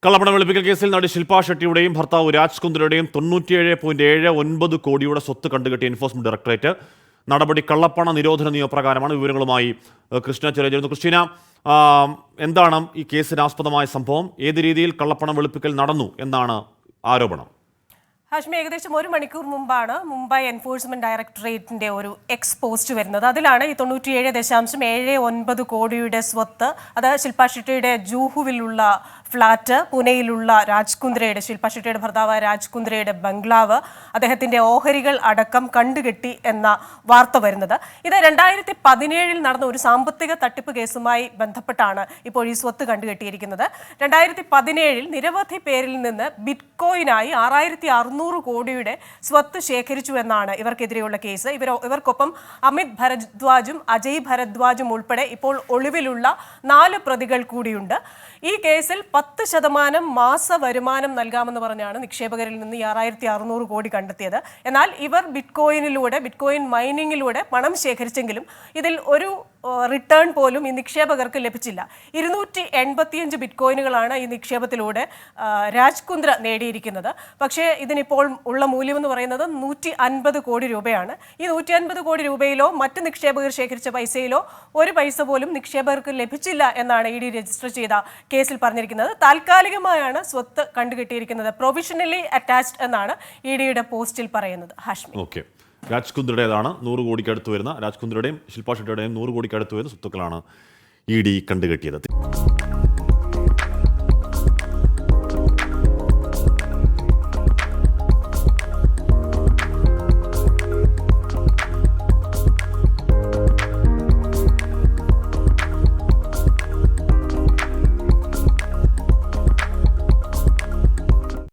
കള്ളപ്പണം വെളുപ്പിക്കൽ കേസിൽ നടി ശില്പ ഷെട്ടിയുടെയും ഭർത്താവ് രാജ് കുന്ദ്രയുടെയും 97.79 കോടിയുടെ സ്വത്ത് കണ്ടുകെട്ടിയ എൻഫോഴ്സ്മെന്റ് ഡയറക്ടറേറ്റ് നടപടി കള്ളപ്പണ നിരോധന നിയമപ്രകാരമാണ്. വിവരങ്ങളുമായി കൃഷ്ണ ചേരുന്നു. ക്രിസ്റ്റീന, എന്താണ് ഈ കേസിനാസ്പദമായ സംഭവം? ഏത് രീതിയിൽ കള്ളപ്പണം വെളുപ്പിക്കൽ നടന്നു എന്നാണ് ആരോപണം? ഹാഷ്മി, ഏകദേശം 1 മണിക്കൂർ മുമ്പാണ് മുംബൈ എൻഫോഴ്സ്മെന്റ് ഡയറക്ടറേറ്റിന്റെ ഒരു എക്സ് പോസ്റ്റ് വരുന്നത്. അതിലാണ് ഈ 97.79 കോടിയുടെ സ്വത്ത്, അത് ശില്പ ഷെട്ടിയുടെ ജൂഹുവിലുള്ള ഫ്ളാറ്റ്, പൂനെയിലുള്ള രാജ് കുന്ദ്രയുടെ, ശില്പ ഷെട്ടിയുടെ ഭർത്താവ് രാജ് കുന്ദ്രയുടെ ബംഗ്ലാവ്, അദ്ദേഹത്തിന്റെ ഓഹരികൾ അടക്കം കണ്ടുകെട്ടി എന്ന വാർത്ത വരുന്നത്. ഇത് 2017 നടന്ന ഒരു സാമ്പത്തിക തട്ടിപ്പ് കേസുമായി ബന്ധപ്പെട്ടാണ് ഇപ്പോൾ ഈ സ്വത്ത് കണ്ടുകെട്ടിയിരിക്കുന്നത്. 2017 നിരവധി പേരിൽ നിന്ന് ബിറ്റ്കോയിനായി 6600 കോടിയുടെ സ്വത്ത് ശേഖരിച്ചു എന്നാണ് ഇവർക്കെതിരെയുള്ള കേസ്. ഇവർക്കൊപ്പം അമിത് ഭരദ്വാജും അജയ് ഭരദ്വാജും ഉൾപ്പെടെ ഇപ്പോൾ ഒളിവിലുള്ള 4 പ്രതികൾ കൂടിയുണ്ട്. ഈ കേസിൽ 10% മാസ വരുമാനം നൽകാമെന്ന് പറഞ്ഞാണ് നിക്ഷേപകരിൽ നിന്ന് 6600 കോടി കണ്ടെത്തിയത്. എന്നാൽ ഇവർ ബിറ്റ്കോയിൻ മൈനിങ്ങിലൂടെ പണം ശേഖരിച്ചെങ്കിലും ഇതിൽ ഒരു റിട്ടേൺ പോലും ഈ നിക്ഷേപകർക്ക് ലഭിച്ചില്ല. 285 ബിറ്റ്കോയിനുകളാണ് ഈ നിക്ഷേപത്തിലൂടെ രാജ് കുന്ദ്ര നേടിയിരിക്കുന്നത്. പക്ഷേ ഇതിനിപ്പോൾ ഉള്ള മൂല്യമെന്ന് പറയുന്നത് 150 കോടി രൂപയാണ്. ഈ 150 കോടി രൂപയിലോ മറ്റ് നിക്ഷേപകർ ശേഖരിച്ച പൈസയിലോ ഒരു പൈസ പോലും നിക്ഷേപകർക്ക് ലഭിച്ചില്ല എന്നാണ് ED രജിസ്റ്റർ ചെയ്ത കേസിൽ പറഞ്ഞിരിക്കുന്നത്. താൽക്കാലികമായാണ് സ്വത്ത് കണ്ടുകെട്ടിയിരിക്കുന്നത്, പ്രൊവിഷണലി അറ്റാച്ച്ഡ് എന്നാണ് EDയുടെ പോസ്റ്റിൽ പറയുന്നത്. ഹാഷ്മി, രാജ് കുന്ദ്രയുടേതാണ് 100 കോടിക്ക് അടുത്ത് വരുന്ന, രാജ് കുന്ദ്രയുടെയും ശില്പ ഷെട്ടിയുടെയും 100 കോടിക്ക് അടുത്ത് വരുന്ന സ്വത്തുക്കളാണ് ED കണ്ടുകെട്ടിയത്.